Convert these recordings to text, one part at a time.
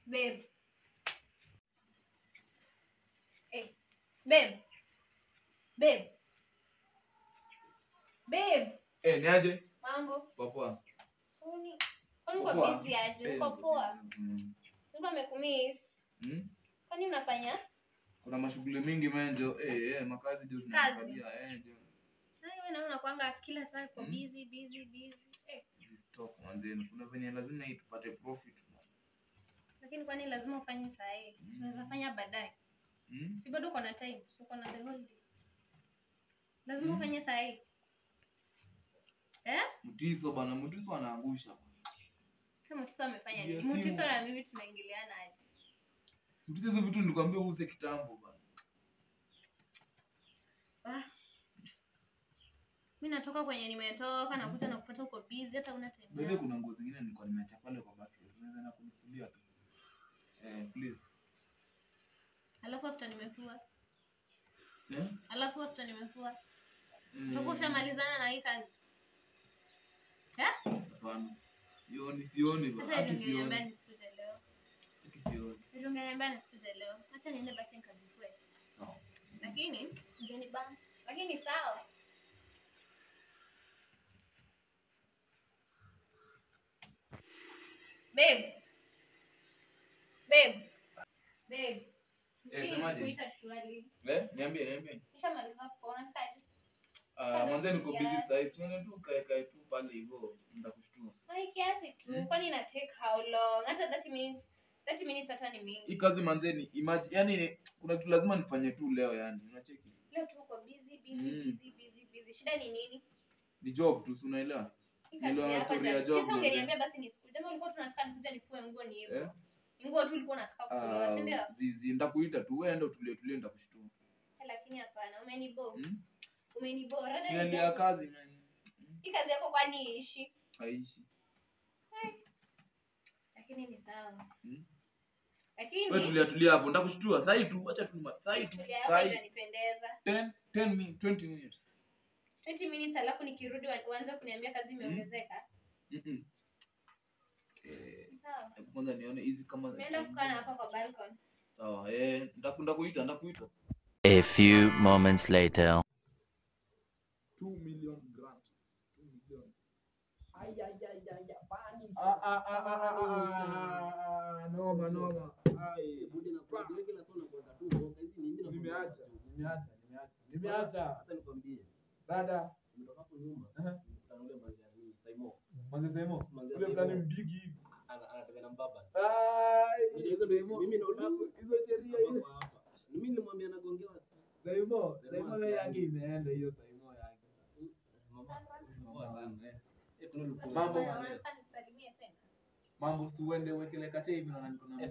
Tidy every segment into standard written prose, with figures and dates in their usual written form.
Babe. Babe. Babe. Babe. Niaje? Mambo. Poa. Kwani uko busy aje? Uko poa? Niko nimekumiss. Kwani unafanya? Kuna mashughuli mingi menjo. Makazi ndio tunaangalia ndio. Wewe naona kwanga kila saa uko busy. Stop mwanzeni. Kuna venye lazima tupate profit. Lakini kwani lazima ufanye saa hii? Tunaweza fanya baadaye. Si bado uko na time, so uko na the whole day. Lazima ufanye saa hii. Mutiso anaangusha. Sasa Mutiso amefanya nini? Mutiso na mimi tunaingiliana aje? Mutiso hizo vitu nilikwambia uuze kitambo bana. Mimi natoka kwenye nimetoka na kuja na kupata uko busy hata una time. Wewe kuna nguo zingine nilikuwa nimeacha pale kwa basi. Unaweza na kunifulia tu. Please. Alafu after nimefua. Alafu after nimefua. Utakuwa ushamalizana na hii kazi. Hapana. Sioni bana. Hata ningeniambia nisikuje leo. Sioni. Ningeniambia nisikuje leo. Acha niende basi nikazifue. Sawa. Lakini njeni bana. Lakini sawa. Babe. Semaje? Kuita shwali. Niambie. Nishamaliza kuona kazi. Mwanzo niko busy sasa hivi. Unaona tu kae tu pale hivyo nitakushtua. Hai kiasi tu. Kwani ina take how long? Hata 30 minutes hata ni mingi. Hii kazi manzeni imagine yani kuna kitu lazima nifanye tu leo yani. Unacheki? Leo tu uko busy. Shida ni nini? Ni job tu, unaelewa? Ndio story ya job. Sasa ungeniambia basi nisikuje. Kama ulikuwa tunataka nikuje nifue nguo ni hivyo. Nguo tu ulikuwa unataka kufua, si ndio? Ndakuita tu wewe ndio tulie ndakushtua. Lakini hapana, umenibora. Ni ya kazi nani? Hii kazi yako kwani iishi? Haishi. Lakini ni sawa. Lakini wewe tulia hapo, ndakushtua. Sasa tu, acha tu. Sasa Sasa itanipendeza. 20 minutes. 20 minutes alafu nikirudi uanze kuniambia kazi imeongezeka. Sawa. Kwanza nione hizi kama Naenda kukaa hapa kwa balcony. Sawa, ndakuita. A few moments later. 2 million grams. 2 million. Pani. Noma. Budi na kwa wiki na sona kwa tu mboga hizi ni mimi Nimeacha. Hata nikwambie. Dada, Nimetoka hapo nyuma. Nitaangalia manzani Saimo. Ule mtani mbigi hivi. Anataka na mbaba. Hizo ndio Mimi naona hizo sheria hizo. Mimi nilimwambia anagongewa. Saimo yangu imeenda hiyo Saimo yangu. Mambo si uende uwekele kache hivi na niko na.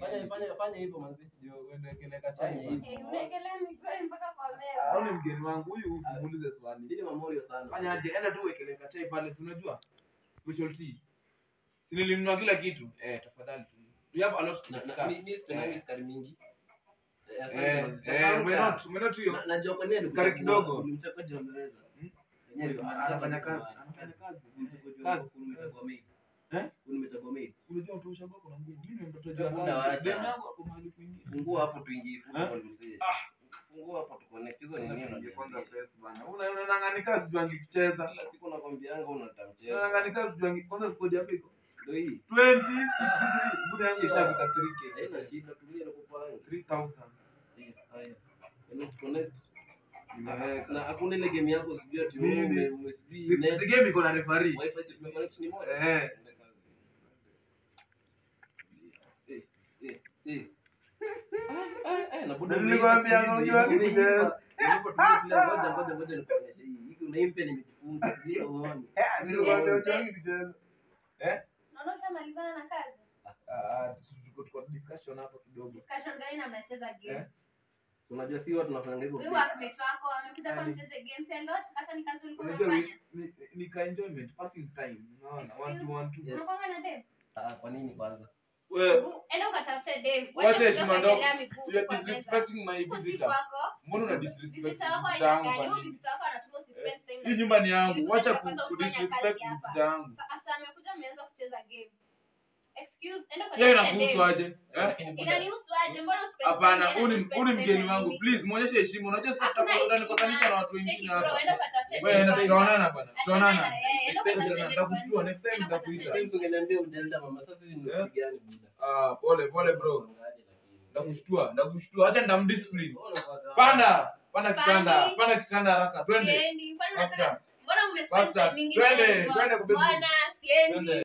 Fanya hivyo manzi. Ndio uende uwekele kache hivi. Unaekelea miguu mpaka kwa meza. Au ni mgeni wangu huyu usimuulize swali. Sisi mamorio sana. Fanya aje, enda tu uwekele kache pale, si unajua? Special tea. Si nilinunua kila kitu. Tafadhali tu. We have a lot to discuss. Ni spend sukari mingi. Umenot hiyo. Najua kwa nini sukari kidogo. Nimechapa jomeweza. Anafanya kazi. Kazi nimechagua maid. Nimechagua maid. Unajua utosha bako na nguvu. Mimi mtoto jana. Fungua hapo tuingie football mzee. Fungua hapo tuconnect hizo ni nini unajua kwanza pesa bana. Unang'ang'ania kazi juangi kucheza. Kila siku nakwambia yangu unatamcheza. Unang'ang'ania kazi juangi kwanza squad yako iko. Ndio hii. 20 bude yangu ishafika 3k. Haina shida tulie na kupanga 3000. Haya. Ni connect. Na hakuna ile game yako sijui ati wewe umesbi net. The game iko na referee. Wifi si tumeconnect ni moja. Na buda nilikwambia unajua kucheza. Ngoja nikuonyeshe hii. Hiki unaimpe nimejifunza. Ndio uone. Nilikwambia unajua kucheza. Naona shamalizana na kazi. Tuko discussion hapo kidogo. Discussion gani na mnacheza game? Unajua si watu tunafanya hivyo. Wewe workmate wako amekuja kwa mcheze games and lot hata ni kazi ulikuwa unafanya. Nika enjoyment, passing time. Unaona, 1 to 1 Unapanga na dem? Kwa nini kwanza? Wewe enda ukatafute dem. Wacha heshima ndogo. You are disrespecting my visitor. Mbona una disrespect visitor wako? Visitor wako anatuma spend time na hii nyumba ni yangu. Wacha ku disrespect visitor yangu. After amekuja ameanza kucheza game. Excuse, enda kwa Hiyo tafuta inakuhusu dem. aje? Eh? Inanihusu aje? Mbona usipende? Hapana, huu ni mgeni wangu. Please, muonyeshe heshima. Unajua sasa Hakuna utanikutanisha na watu Cheki wengine bro, hapa. enda kwa tafuta dem. Wewe enda tutaonana bana. Achana Tutaonana. na yeye, enda kwa tafuta dem. Nitakushtua next time Enda kwa nitakuita. tafuta dem. Sasa ungeniambia ujalda mama, sasa hizi ni nuksi gani buda? Pole bro. Ndakushtua. Acha ndamdiscipline. Panda. Panda kitanda haraka. Twende. Siendi. Kwani Faster. unataka mbona mmespend Faster. time mingi? Twende, twende kwa bedroom. Bwana, siendi. Twende.